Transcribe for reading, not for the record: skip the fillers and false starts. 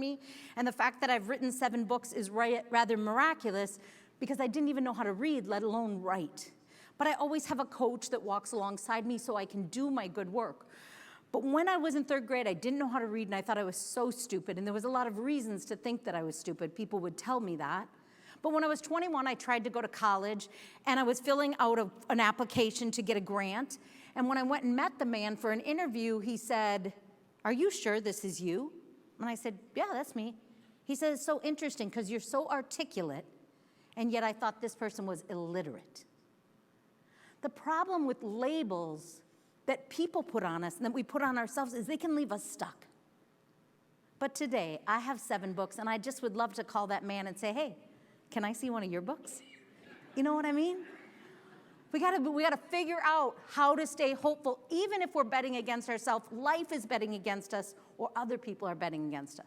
me. And the fact that I've written 7 books is rather miraculous because I didn't even know how to read, let alone write. But I always have a coach that walks alongside me so I can do my good work. But when I was in 3rd grade, I didn't know how to read, and I thought I was so stupid. And there was a lot of reasons to think that I was stupid. People would tell me that. But when I was 21, I tried to go to college, and I was filling out an application to get a grant. And when I went and met the man for an interview, he said, "Are you sure this is you?" And I said, "Yeah, that's me." He said, "It's so interesting because you're so articulate, and yet I thought this person was illiterate." The problem with labels that people put on us and that we put on ourselves is they can leave us stuck. But today, I have 7 books, and I just would love to call that man and say, "Hey, can I see one of your books?" You know what I mean? We gotta figure out how to stay hopeful, even if we're betting against ourselves, life is betting against us, or other people are betting against us.